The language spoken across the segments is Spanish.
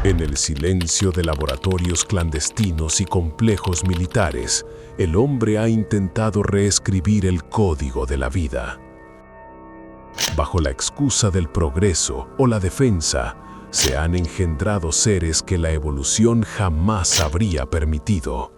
En el silencio de laboratorios clandestinos y complejos militares, el hombre ha intentado reescribir el código de la vida. Bajo la excusa del progreso o la defensa, se han engendrado seres que la evolución jamás habría permitido.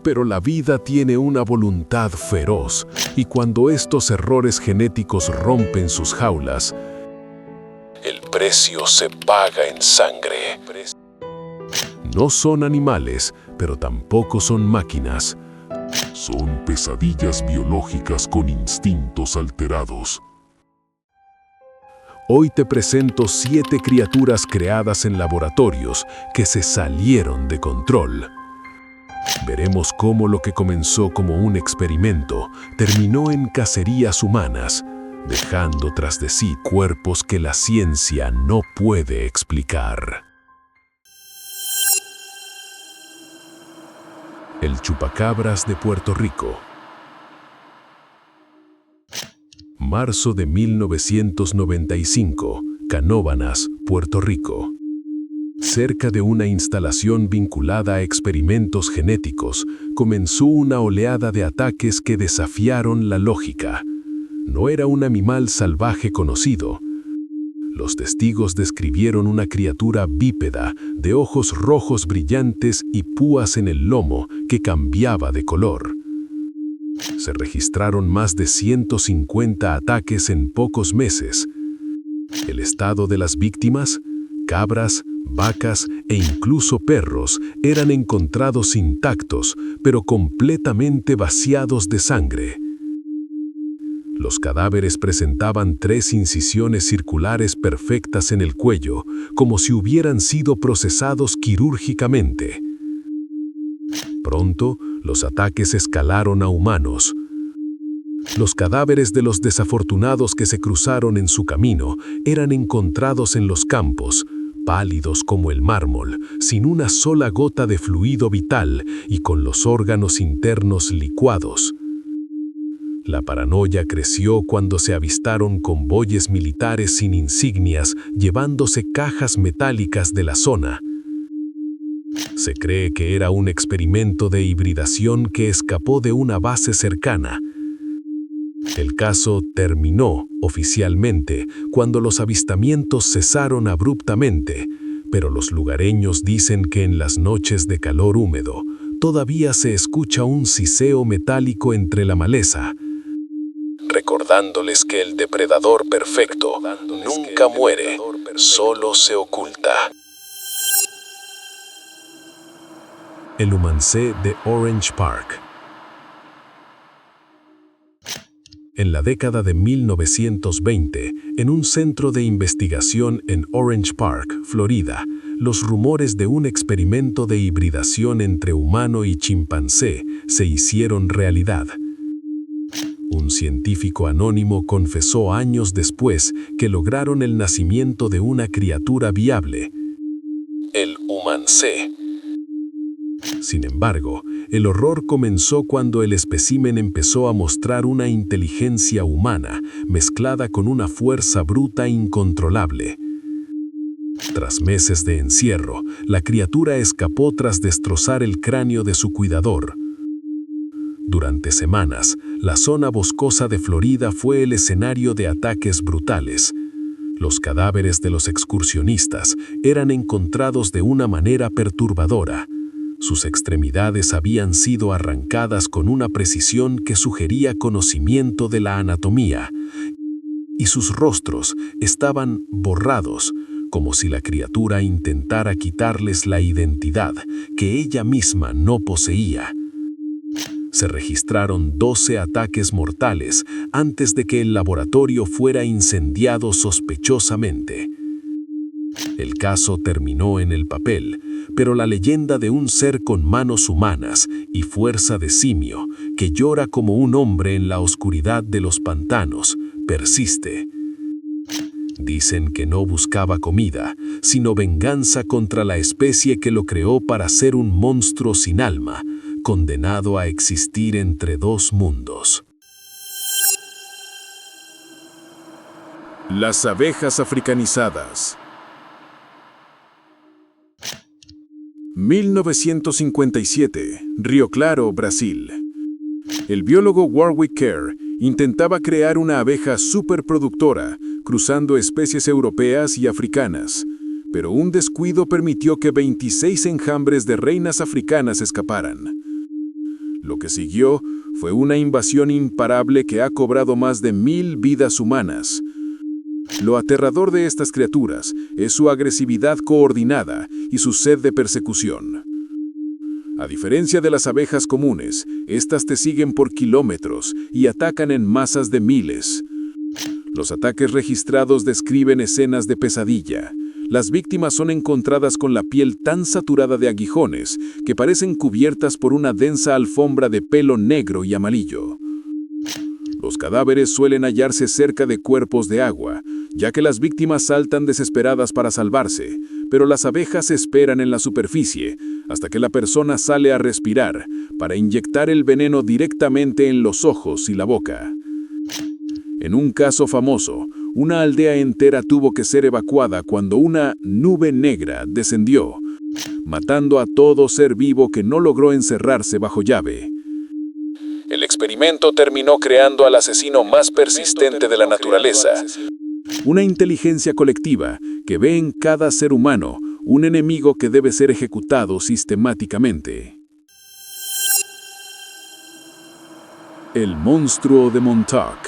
Pero la vida tiene una voluntad feroz, y cuando estos errores genéticos rompen sus jaulas, el precio se paga en sangre. No son animales, pero tampoco son máquinas. Son pesadillas biológicas con instintos alterados. Hoy te presento 7 criaturas creadas en laboratorios que se salieron de control. Veremos cómo lo que comenzó como un experimento terminó en cacerías humanas, dejando tras de sí cuerpos que la ciencia no puede explicar. El chupacabras de Puerto Rico. Marzo de 1995, Canóvanas, Puerto Rico. Cerca de una instalación vinculada a experimentos genéticos, comenzó una oleada de ataques que desafiaron la lógica. No era un animal salvaje conocido. Los testigos describieron una criatura bípeda, de ojos rojos brillantes y púas en el lomo que cambiaba de color. Se registraron más de 150 ataques en pocos meses. El estado de las víctimas, cabras, vacas e incluso perros, eran encontrados intactos, pero completamente vaciados de sangre. Los cadáveres presentaban 3 incisiones circulares perfectas en el cuello, como si hubieran sido procesados quirúrgicamente. Pronto, los ataques escalaron a humanos. Los cadáveres de los desafortunados que se cruzaron en su camino eran encontrados en los campos, pálidos como el mármol, sin una sola gota de fluido vital y con los órganos internos licuados. La paranoia creció cuando se avistaron convoyes militares sin insignias llevándose cajas metálicas de la zona. Se cree que era un experimento de hibridación que escapó de una base cercana. El caso terminó oficialmente cuando los avistamientos cesaron abruptamente, pero los lugareños dicen que en las noches de calor húmedo todavía se escucha un siseo metálico entre la maleza, recordándoles que el depredador perfecto nunca muere, solo se oculta. El humancé de Orange Park. En la década de 1920, en un centro de investigación en Orange Park, Florida, los rumores de un experimento de hibridación entre humano y chimpancé se hicieron realidad. Un científico anónimo confesó años después que lograron el nacimiento de una criatura viable, el humancé. Sin embargo, el horror comenzó cuando el espécimen empezó a mostrar una inteligencia humana mezclada con una fuerza bruta incontrolable. Tras meses de encierro, la criatura escapó tras destrozar el cráneo de su cuidador. Durante semanas, la zona boscosa de Florida fue el escenario de ataques brutales. Los cadáveres de los excursionistas eran encontrados de una manera perturbadora. Sus extremidades habían sido arrancadas con una precisión que sugería conocimiento de la anatomía, y sus rostros estaban borrados, como si la criatura intentara quitarles la identidad que ella misma no poseía. Se registraron 12 ataques mortales antes de que el laboratorio fuera incendiado sospechosamente. El caso terminó en el papel, pero la leyenda de un ser con manos humanas y fuerza de simio, que llora como un hombre en la oscuridad de los pantanos, persiste. Dicen que no buscaba comida, sino venganza contra la especie que lo creó para ser un monstruo sin alma, condenado a existir entre 2 mundos. Las abejas africanizadas. 1957, Río Claro, Brasil. El biólogo Warwick Kerr intentaba crear una abeja superproductora, cruzando especies europeas y africanas, pero un descuido permitió que 26 enjambres de reinas africanas escaparan. Lo que siguió fue una invasión imparable que ha cobrado más de 1000 vidas humanas. Lo aterrador de estas criaturas es su agresividad coordinada y su sed de persecución. A diferencia de las abejas comunes, estas te siguen por kilómetros y atacan en masas de miles. Los ataques registrados describen escenas de pesadilla. Las víctimas son encontradas con la piel tan saturada de aguijones que parecen cubiertas por una densa alfombra de pelo negro y amarillo. Los cadáveres suelen hallarse cerca de cuerpos de agua, ya que las víctimas saltan desesperadas para salvarse, pero las abejas esperan en la superficie hasta que la persona sale a respirar para inyectar el veneno directamente en los ojos y la boca. En un caso famoso, una aldea entera tuvo que ser evacuada cuando una nube negra descendió, matando a todo ser vivo que no logró encerrarse bajo llave. El experimento terminó creando al asesino más persistente de la naturaleza. Una inteligencia colectiva que ve en cada ser humano un enemigo que debe ser ejecutado sistemáticamente. El monstruo de Montauk.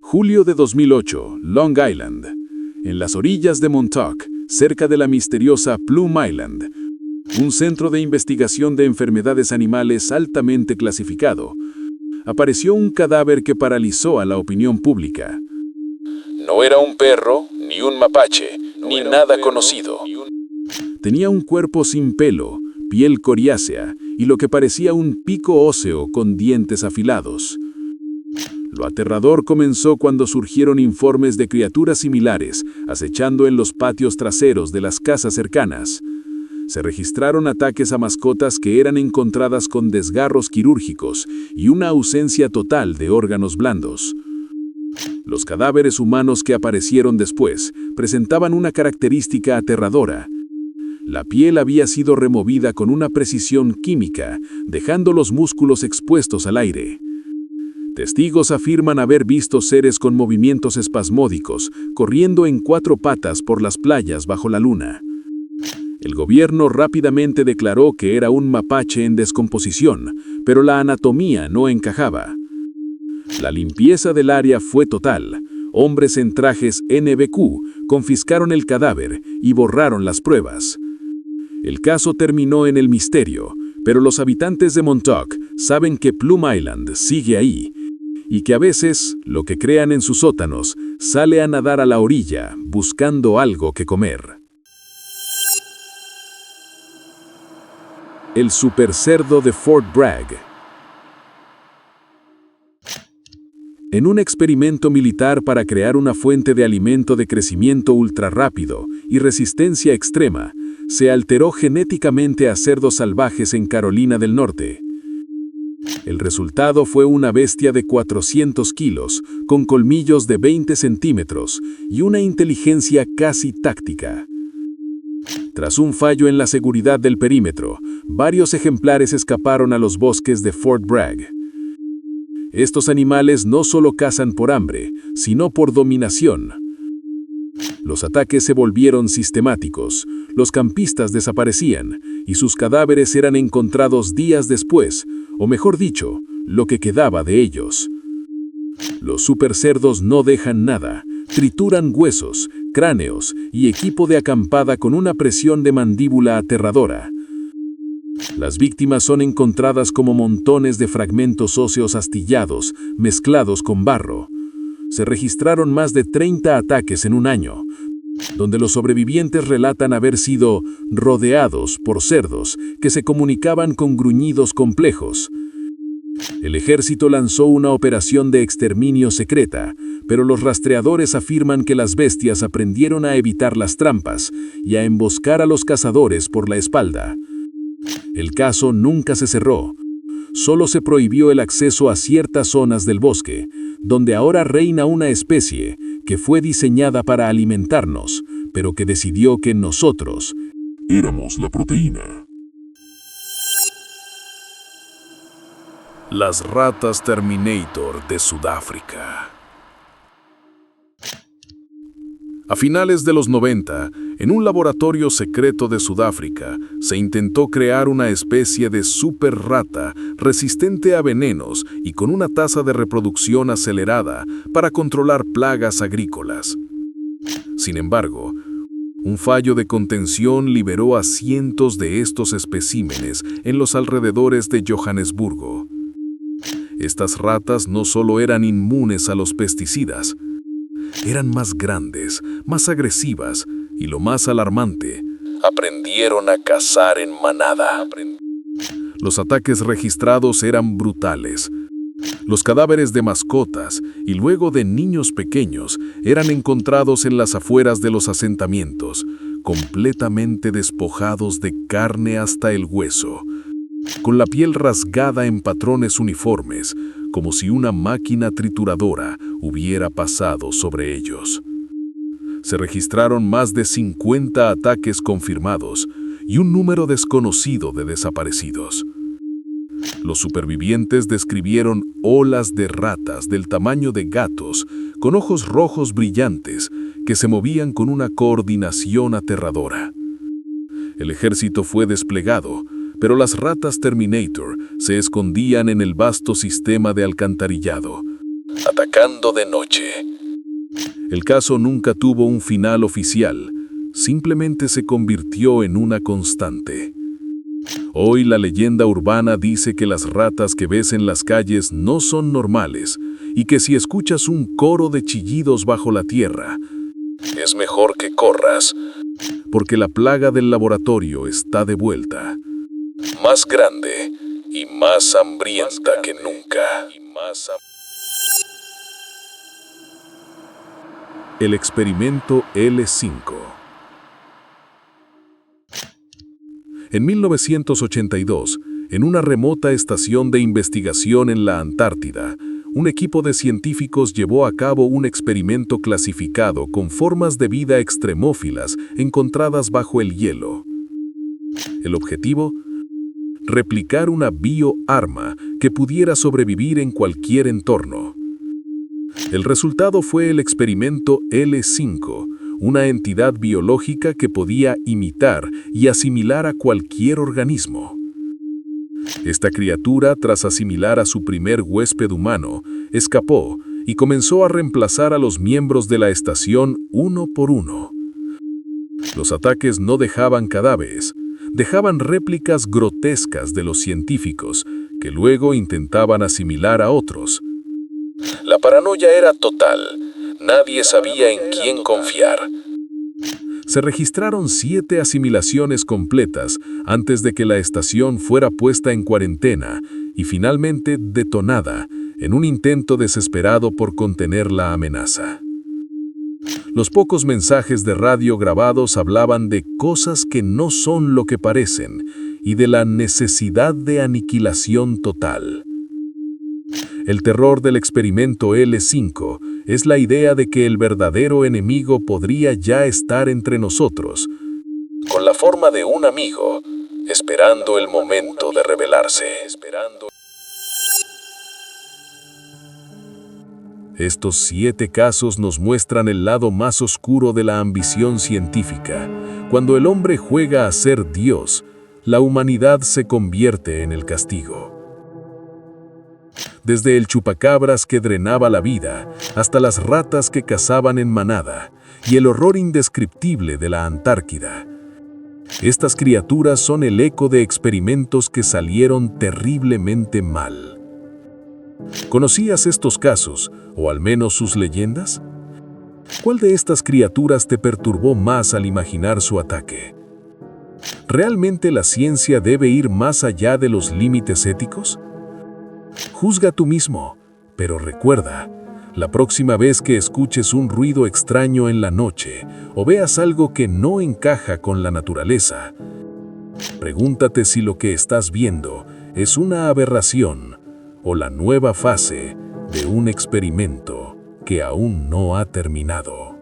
Julio de 2008, Long Island. En las orillas de Montauk, cerca de la misteriosa Plum Island, un centro de investigación de enfermedades animales altamente clasificado, apareció un cadáver que paralizó a la opinión pública. No era un perro, ni un mapache, ni nada conocido. Tenía un cuerpo sin pelo, piel coriácea y lo que parecía un pico óseo con dientes afilados. Lo aterrador comenzó cuando surgieron informes de criaturas similares acechando en los patios traseros de las casas cercanas. Se registraron ataques a mascotas que eran encontradas con desgarros quirúrgicos y una ausencia total de órganos blandos. Los cadáveres humanos que aparecieron después presentaban una característica aterradora. La piel había sido removida con una precisión química, dejando los músculos expuestos al aire. Testigos afirman haber visto seres con movimientos espasmódicos, corriendo en 4 patas por las playas bajo la luna. El gobierno rápidamente declaró que era un mapache en descomposición, pero la anatomía no encajaba. La limpieza del área fue total. Hombres en trajes NBQ confiscaron el cadáver y borraron las pruebas. El caso terminó en el misterio, pero los habitantes de Montauk saben que Plum Island sigue ahí y que a veces lo que crean en sus sótanos sale a nadar a la orilla buscando algo que comer. El supercerdo de Fort Bragg. En un experimento militar para crear una fuente de alimento de crecimiento ultrarrápido y resistencia extrema, se alteró genéticamente a cerdos salvajes en Carolina del Norte. El resultado fue una bestia de 400 kilos, con colmillos de 20 centímetros y una inteligencia casi táctica. Tras un fallo en la seguridad del perímetro, varios ejemplares escaparon a los bosques de Fort Bragg. Estos animales no solo cazan por hambre, sino por dominación. Los ataques se volvieron sistemáticos, los campistas desaparecían y sus cadáveres eran encontrados días después, o mejor dicho, lo que quedaba de ellos. Los supercerdos no dejan nada, trituran huesos, cráneos y equipo de acampada con una presión de mandíbula aterradora. Las víctimas son encontradas como montones de fragmentos óseos astillados, mezclados con barro. Se registraron más de 30 ataques en un año, donde los sobrevivientes relatan haber sido rodeados por cerdos que se comunicaban con gruñidos complejos. El ejército lanzó una operación de exterminio secreta, pero los rastreadores afirman que las bestias aprendieron a evitar las trampas y a emboscar a los cazadores por la espalda. El caso nunca se cerró. Solo se prohibió el acceso a ciertas zonas del bosque, donde ahora reina una especie que fue diseñada para alimentarnos, pero que decidió que nosotros éramos la proteína. Las ratas Terminator de Sudáfrica. A finales de los 90, en un laboratorio secreto de Sudáfrica, se intentó crear una especie de super rata resistente a venenos y con una tasa de reproducción acelerada para controlar plagas agrícolas. Sin embargo, un fallo de contención liberó a cientos de estos especímenes en los alrededores de Johannesburgo. Estas ratas no solo eran inmunes a los pesticidas, eran más grandes, más agresivas y, lo más alarmante, aprendieron a cazar en manada. Los ataques registrados eran brutales. Los cadáveres de mascotas y luego de niños pequeños eran encontrados en las afueras de los asentamientos, completamente despojados de carne hasta el hueso, con la piel rasgada en patrones uniformes, como si una máquina trituradora hubiera pasado sobre ellos. Se registraron más de 50 ataques confirmados y un número desconocido de desaparecidos. Los supervivientes describieron olas de ratas del tamaño de gatos, con ojos rojos brillantes, que se movían con una coordinación aterradora. El ejército fue desplegado, pero las ratas Terminator se escondían en el vasto sistema de alcantarillado, atacando de noche. El caso nunca tuvo un final oficial, simplemente se convirtió en una constante. Hoy la leyenda urbana dice que las ratas que ves en las calles no son normales y que si escuchas un coro de chillidos bajo la tierra, es mejor que corras, porque la plaga del laboratorio está de vuelta. Más grande y más hambrienta que nunca. El experimento L5. En 1982, en una remota estación de investigación en la Antártida, un equipo de científicos llevó a cabo un experimento clasificado con formas de vida extremófilas encontradas bajo el hielo. El objetivo: replicar una bioarma que pudiera sobrevivir en cualquier entorno. El resultado fue el experimento L5, una entidad biológica que podía imitar y asimilar a cualquier organismo. Esta criatura, tras asimilar a su primer huésped humano, escapó y comenzó a reemplazar a los miembros de la estación uno por uno. Los ataques no dejaban cadáveres, dejaban réplicas grotescas de los científicos, que luego intentaban asimilar a otros. La paranoia era total. Nadie sabía en quién confiar. Se registraron 7 asimilaciones completas antes de que la estación fuera puesta en cuarentena y finalmente detonada en un intento desesperado por contener la amenaza. Los pocos mensajes de radio grabados hablaban de cosas que no son lo que parecen y de la necesidad de aniquilación total. El terror del experimento L5 es la idea de que el verdadero enemigo podría ya estar entre nosotros, con la forma de un amigo, esperando el momento de revelarse. Estos 7 casos nos muestran el lado más oscuro de la ambición científica. Cuando el hombre juega a ser Dios, la humanidad se convierte en el castigo. Desde el chupacabras que drenaba la vida, hasta las ratas que cazaban en manada, y el horror indescriptible de la Antártida. Estas criaturas son el eco de experimentos que salieron terriblemente mal. ¿Conocías estos casos, o al menos sus leyendas? ¿Cuál de estas criaturas te perturbó más al imaginar su ataque? ¿Realmente la ciencia debe ir más allá de los límites éticos? Juzga tú mismo, pero recuerda, la próxima vez que escuches un ruido extraño en la noche o veas algo que no encaja con la naturaleza, pregúntate si lo que estás viendo es una aberración o la nueva fase de un experimento que aún no ha terminado.